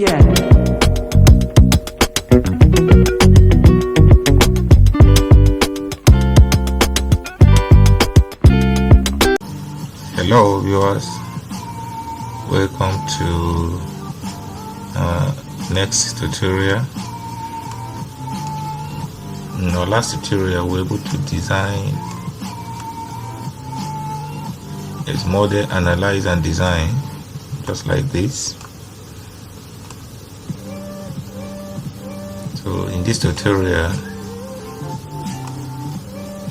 Yeah. Hello viewers, welcome to next tutorial. In our last tutorial we were able to design, model, analyze and design just like this. So in this tutorial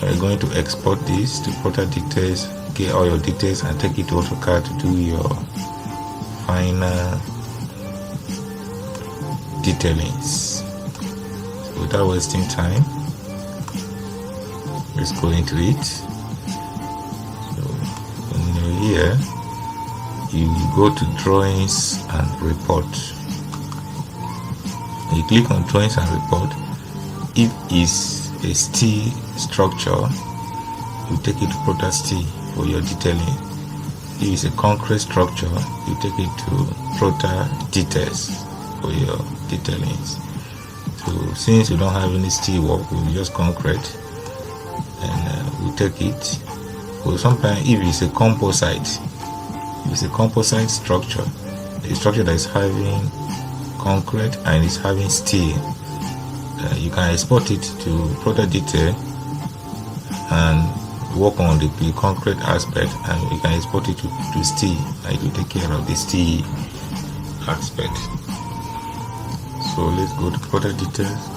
we're going to export this to product details, get all your details and take it to AutoCAD to do your final detailings. So without wasting time, let's go into it. So when you're here, you go to drawings and report. When you click on drawings and report, if it's a steel structure, you take it to product steel for your detailing. If it's a concrete structure, you take it to product details for your detailings. So since we don't have any steel work, we'll just concrete and we take it. So sometimes if it's a composite, structure, a structure that is having concrete and is having steel, you can export it to product detail and work on the concrete aspect, and you can export it to steel, and it will take care of the steel aspect. So let's go to product details.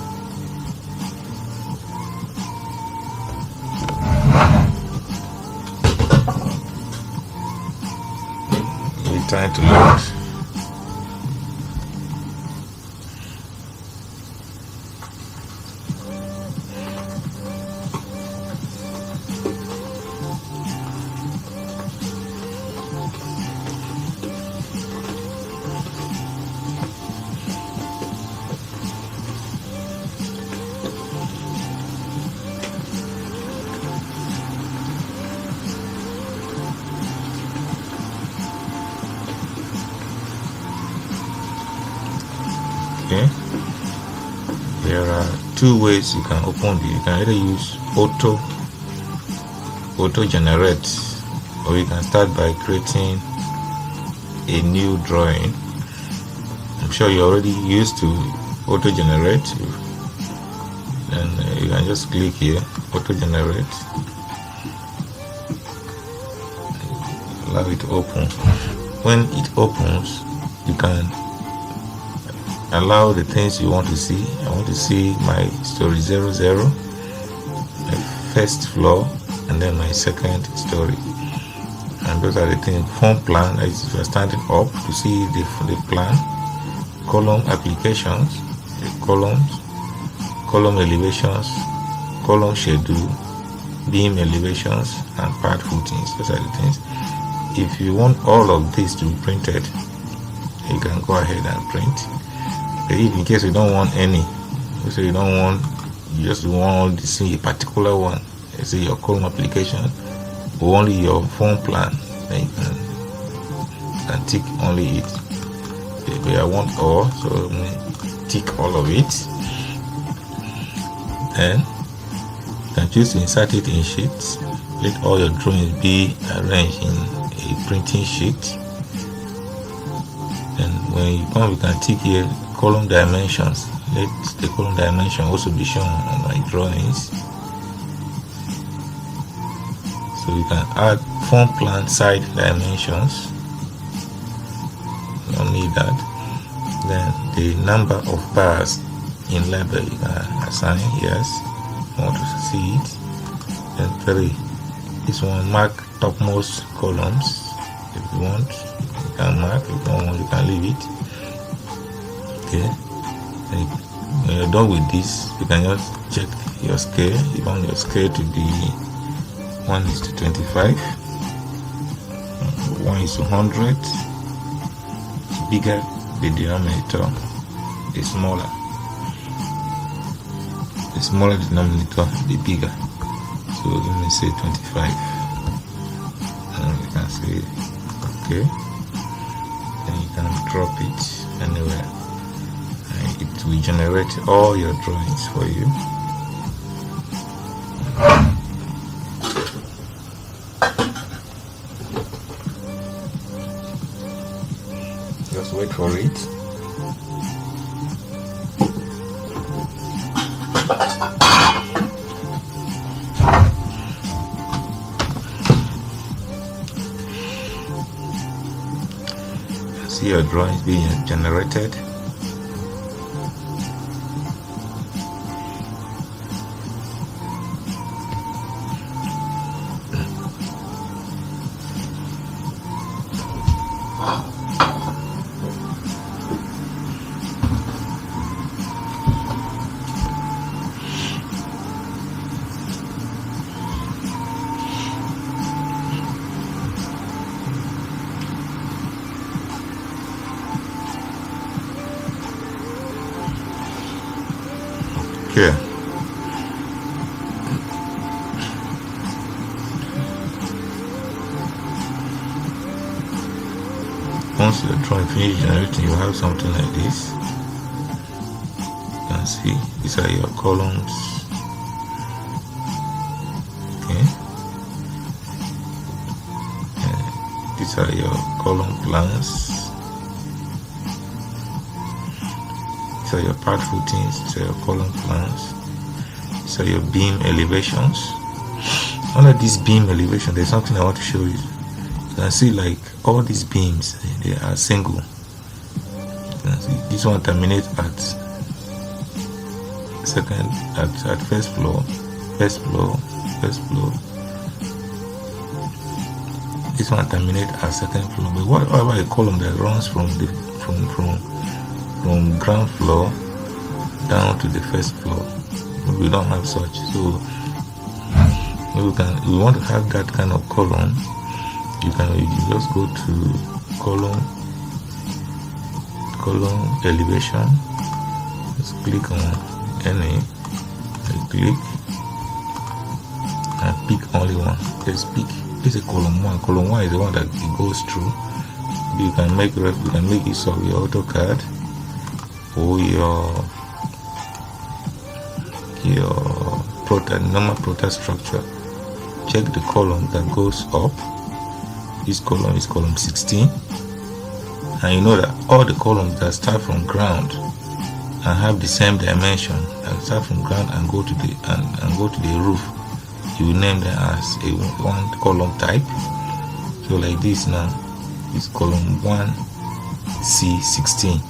We're trying to load. Okay, there are two ways you can open it. You can either use auto generate, or you can start by creating a new drawing. I'm sure you're already used to auto generate, and you can just click here, auto generate, allow it to open. When it opens, you can allow the things you want to see. I want to see my story 00, my first floor, and then my second story. And those are the things. Form plan, as if you're standing up to see the plan. Column applications, columns, column elevations, column schedule, beam elevations, and part footings. Those are the things. If you want all of this to be printed, you can go ahead and print. If in case you don't want any, so you just want to see a particular one, let's say your column application or only your form plan, then you can tick only it. Maybe I want all, so tick all of it. Then you can choose to insert it in sheets. Let all your drawings be arranged in a printing sheet. And when you come, you can tick here column dimensions. Let the column dimension also be shown on my drawings. So you can add form plan side dimensions. You don't need that. Then the number of bars in label you can assign. Yes, I want to see it. Then 3. This one, mark topmost columns. If you want, you can mark. If you don't want, you can leave it. Okay, and when you're done with this, you can just check your scale. You want your scale to be 1:25, 1:100. Bigger the denominator, the smaller the denominator, the bigger. So let me say 25, and you can say okay. Then you can drop it anywhere. it will generate all your drawings for you. Just wait for it. See your drawings being generated. Okay. Once you're trying to finish generating, you have something like this. You can see these are your columns. Okay. These are your column plans. These are your part footings, these are your column plans, these are your beam elevations. Under this beam elevation, there's something I want to show you. You can see like all these beams, they are single. You can see this one terminates at second, at first floor. This one terminates at second floor. But what about a column that runs from ground floor down to the first floor? We don't have such, so we want to have that kind of column. You just go to column elevation, just click on any, click and pick only one. Just pick this is column 1. Column 1 is the one that it goes through. You can make use of your AutoCAD or your normal protect structure. Check the column that goes up. This column is column 16, and you know that all the columns that start from ground and have the same dimension, that start from ground and go to the roof, you will name them as a one column type. So like this now, is column 1C16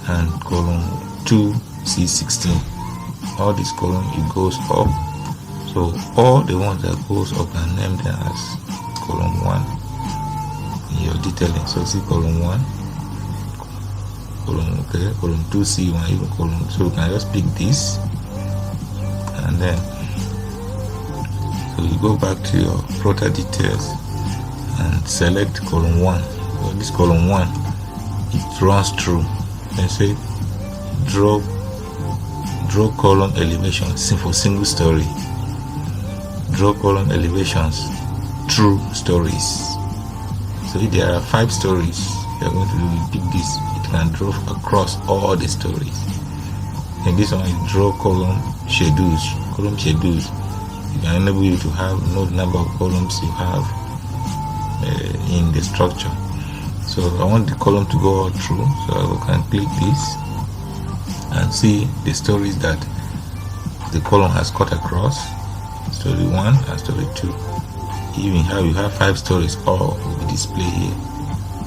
and column 2C16. All these columns, it goes up. So all the ones that goes up and name them as column 1 in your detailing. So see column 1, column 2C1, even column. So you can just pick this, and then so you go back to your Prota details and select column 1. So this column 1, it runs through. And say draw column elevation for single story. Draw column elevations through stories. So if there are 5 stories, you're going to do, you pick this, it can draw across all the stories. And this one is draw column schedules. Column schedules, it can enable you to have know the number of columns you have in the structure. So I want the column to go all through, so I can click this and see the stories that the column has cut across. Story 1 and story 2. Even how you have 5 stories, all will be displayed here,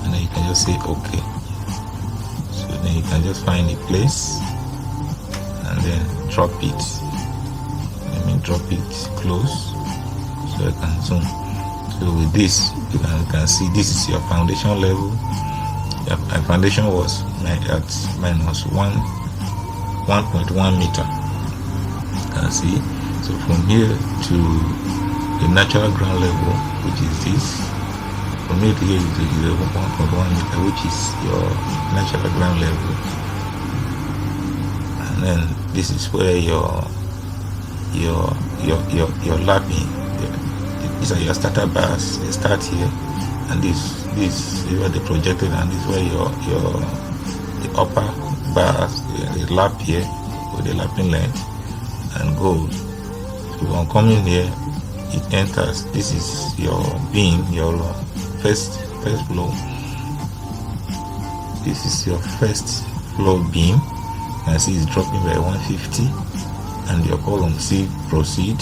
and then you can just say OK. So then you can just find a place and then drop it. Drop it close so I can zoom. So with this, you can see this is your foundation level. My foundation was at minus 1.1 meter. You can see. So from here to the natural ground level, which is this, from here to here is 1.1 meter, which is your natural ground level. And then this is where your lapping. These are your starter bars. They start here, and this is where they projected, and this is where the upper bars, a lap here with a lapping length, and goes. So on coming here, it enters. This is your beam, your first flow. This is your first flow beam. You can see it's dropping by 150, and your column C proceed.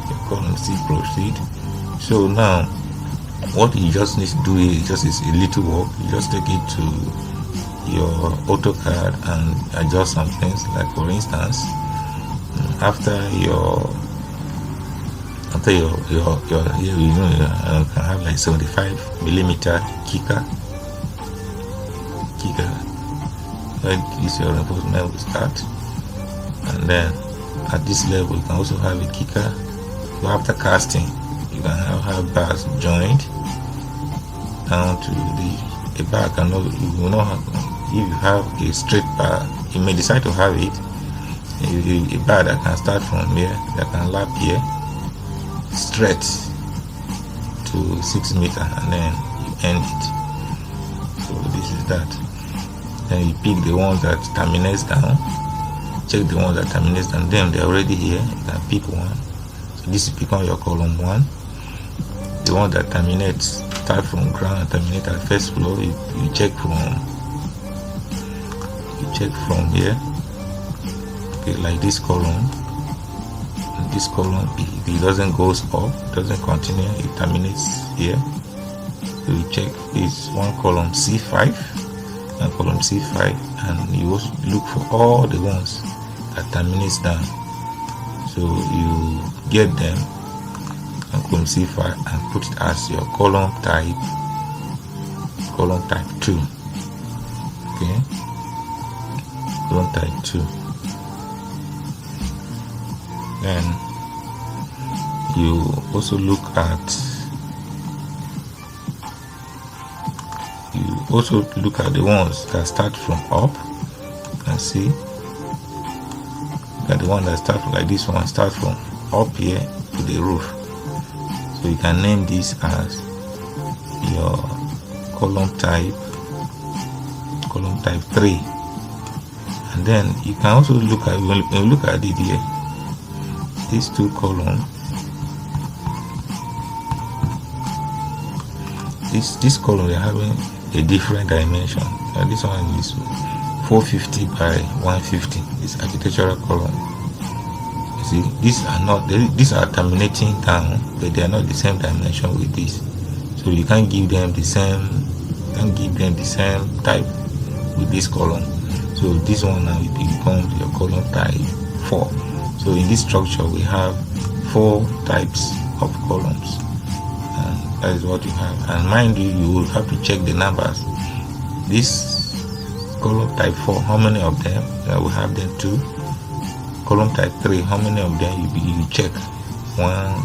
Your column C proceed. So now, what you just need to do is just a little work. You just take it to your AutoCAD and adjust some things. Like for instance, after your you can have like 75 millimeter kicker. Where this your reinforcement will start, and then at this level you can also have a kicker. So after casting, you can have bars joined down to the bar. You will not have, if you have a straight bar, you may decide to have it a bar that can start from here, that can lap here straight to 6 meters, and then you end it. So this is that. Then you pick the ones that terminates down, check the ones that terminates down. Then they're already here. You can pick one. So this is become your column 1. The one that terminates start from ground and terminate at first floor. You check from here. Okay, like this column. And this column, if it doesn't go up, doesn't continue, it terminates here. So you check this one column C5. And column C5, and you also look for all the ones that terminates down. So you get them and column C5 and put it as your column type 2. Okay, column type 2. Then you also look at the ones that start from up. You can see that the one that start like this one start from up here to the roof. So you can name this as your column type 3. And then you can also look at, when you look at it here, these two columns, this column they're having a different dimension. And this one is 450 by 150. This architectural column. You see, these are terminating down, but they are not the same dimension with this. So you can't give them the same type with this column. So this one now becomes your column type 4. So in this structure we have 4 types of columns. That is what you have, and mind you, you will have to check the numbers. This column type 4, how many of them? We have them 2. Column type 3, how many of them? You check. 1.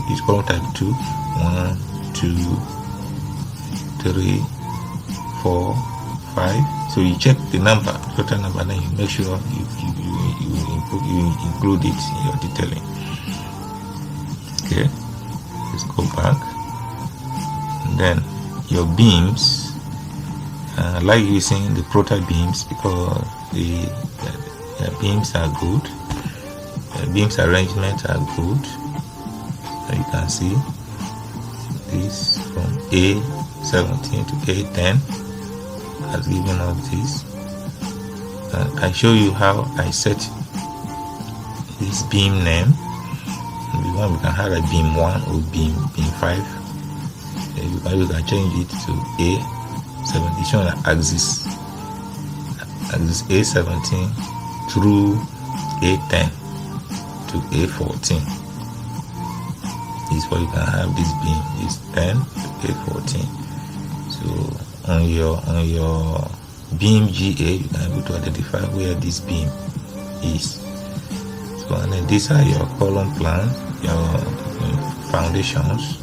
This column type 2. 1, 2, 3, 4, 5. So you check the number, total number, then you make sure you include it in your detailing. Okay, let's go back. Then your beams, I like using the proto beams because the beams are good. The beams arrangements are good. And you can see this from A17 to A10 has given us this. I show you how I set this beam name. We can have a beam 1 or beam 5. You can change it to A17. It's showing axis A17 through A10 to A14. This is where you can have this beam is 10 to A14. So on your beam GA, you can be able to identify where this beam is. So and then these are your column plan, your foundations.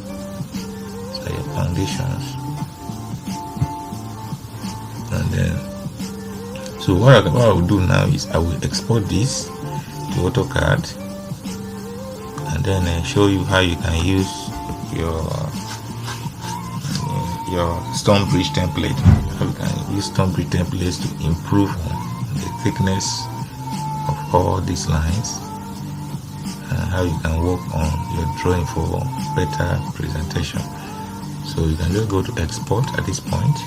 And then so what I will do now is I will export this to AutoCAD and then show you how you can use your stone bridge template. how you can use Stonebridge templates to improve the thickness of all these lines, and how you can work on your drawing for better presentation. So you can just go to export at this point,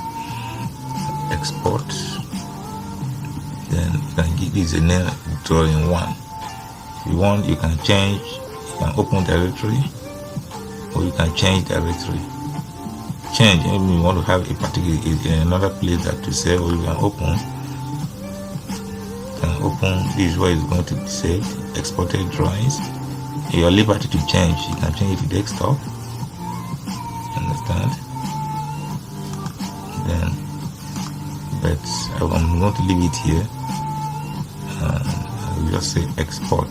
export, then you can give this a name, drawing 1. If you want, you can change, you can open directory, or you can change directory. Change, if you want to have a particular another place that to save, or you can open. This is where it's going to be saved, exported drawings. Your liberty to change, you can change it to desktop. Understand? Then, but I'm going to leave it here. I will just say export.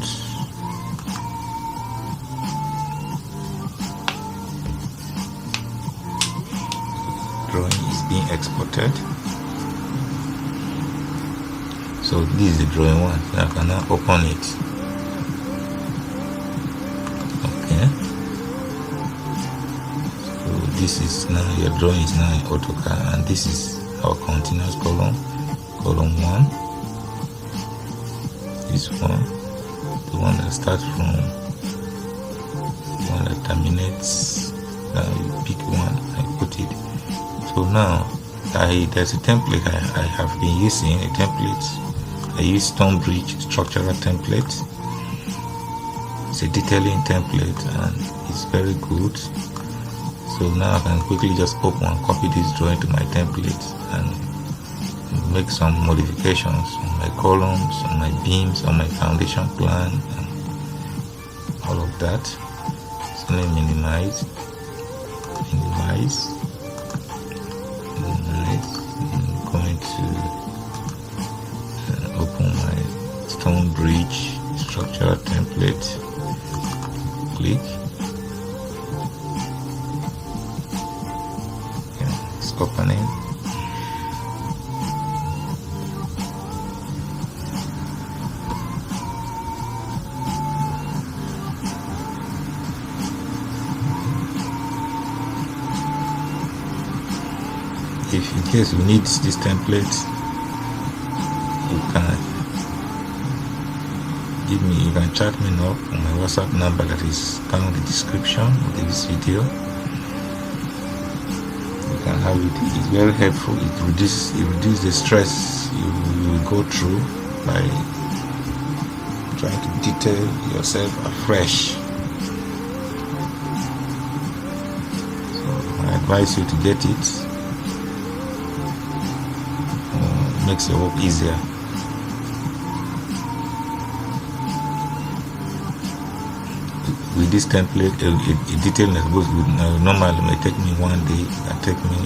Drawing is being exported. So this is the drawing 1. So I can now open it. Okay. So this is now your drawing is now in AutoCAD, and this is our continuous column, column 1. This one, the one that starts from, the one that terminates. Now you pick one and put it. So now there's a template I have been using, a template. I use Stonebridge structural template. It's a detailing template and it's very good. So now I can quickly just open and copy this drawing to my template and make some modifications on my columns, on my beams, on my foundation plan, and all of that. So let me minimize. I'm going to open my Stonebridge structural template. Click. Yeah, it's opening. If in case you need this template, you can chat me up on my WhatsApp number that is down in the description of this video. You can have it. It's very helpful. It reduces the stress you will go through by trying to detail yourself afresh. So I advise you to get it. Makes your work easier. With this template, a detail that goes with normally may take me 1 day, it can take me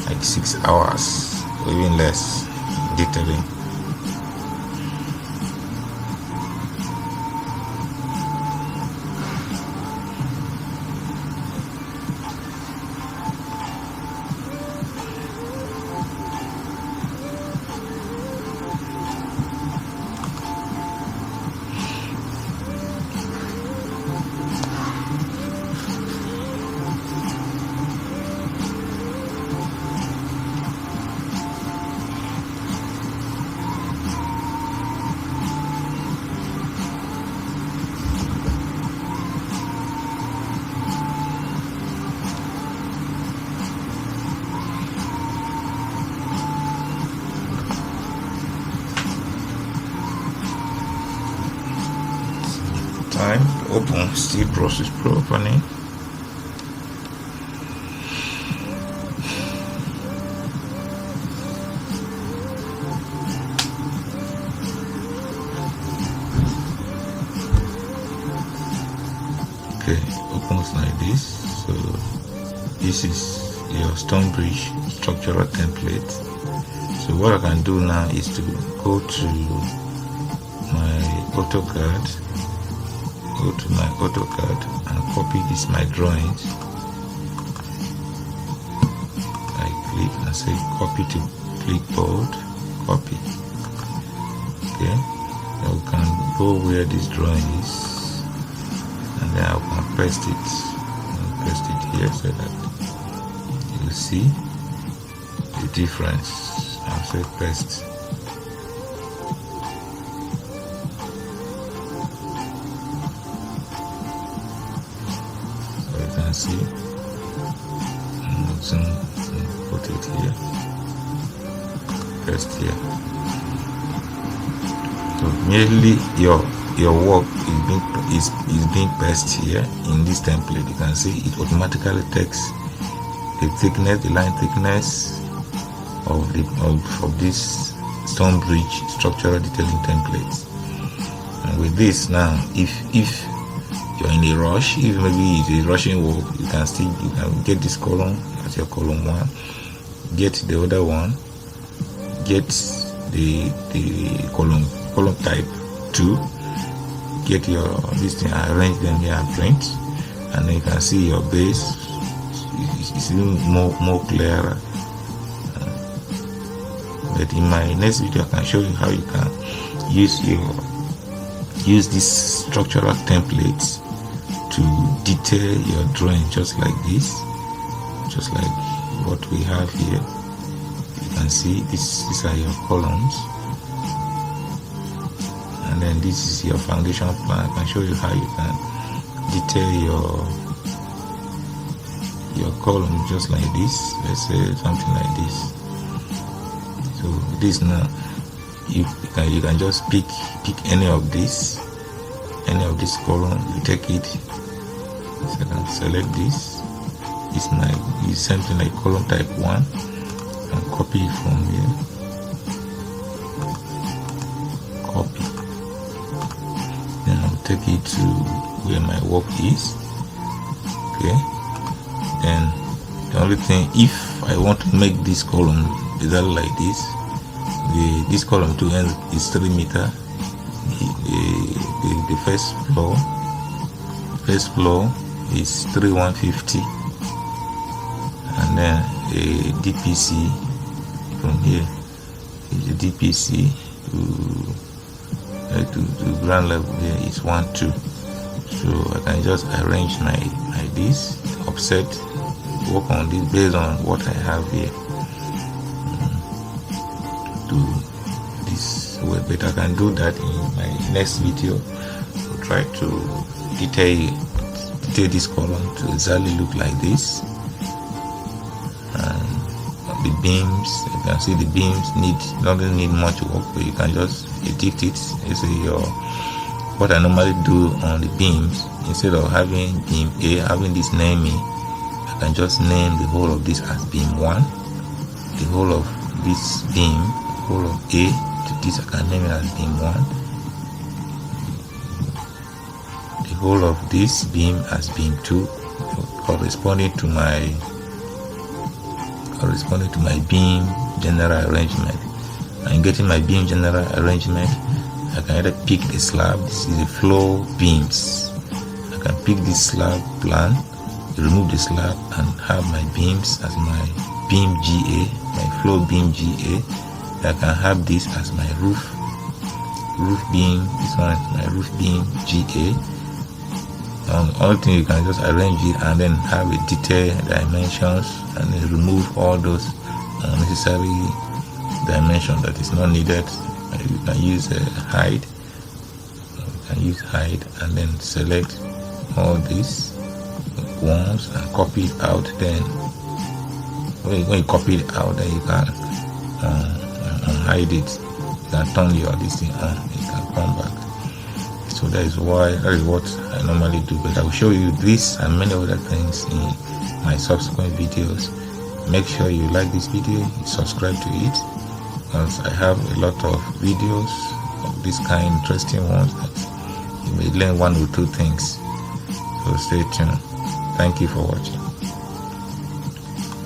like 6 hours or even less detailing. Time to open, still process opening. Okay, opens like this. So this is your Stonebridge structural template. So what I can do now is to go to my AutoCAD. Go to my AutoCAD and copy this my drawings. I click and say copy to clipboard, copy. Okay, then we can go where this drawing is, and then I can paste it. I'll paste it here so that you will see the difference. I'll say paste. So you can see, put it here, paste here. So merely your work is being pasted here in this template. You can see it automatically takes the thickness, the line thickness of this stone bridge structural detailing template. And with this now, if you're in a rush, if maybe it's a rushing work, you can get this column as your column 1, get the other one, get the column type 2, get your this thing, arrange them here and print, and then you can see your base is even more clearer. But in my next video, I can show you how you can use these structural templates to detail your drawing, just like this, just like what we have here. You can see these are your columns, and then this is your foundation plan. I can show you how you can detail your column just like this. Let's say something like this. So this now, you can just pick any of this column. You take it, so I can select this. It's something like column type 1, and copy it from here. Copy. Then I'll take it to where my work is. Okay. Then the only thing, if I want to make this column exactly like this, this column to end is 3 meters. The first floor is 3150, and then a DPC from here is a DPC to ground level here is 12. So I can just arrange my this offset, work on this based on what I have here. Do this way, but I can do that in my next video. I'll try to detail this column to exactly look like this. And the beams, you can see the beams doesn't need much work, but you can just edit it. You see what I normally do on the beams, instead of having beam A, having this naming, I can just name the whole of this as beam 1, the whole of this beam, whole of A to this, I can name it as beam 1, the whole of this beam as beam 2, corresponding to my beam general arrangement. I'm getting my beam general arrangement. I can either pick the slab. This is the floor beams. I can pick this slab plan, remove the slab, and have my beams as my beam GA, my floor beam GA. I can have this as my roof beam. This one is my roof beam GA. All thing you can just arrange it and then have a detailed dimensions, and then remove all those unnecessary dimension that is not needed. You can use hide. You can use hide and then select all these ones and copy it out. Then when you copy it out, then you can hide it. You can turn your this thing on. You can come back. So that is what I normally do. But I will show you this and many other things in my subsequent videos. Make sure you like this video, you subscribe to it, because I have a lot of videos of this kind, interesting ones that you may learn 1 or 2 things. So stay tuned. Thank you for watching.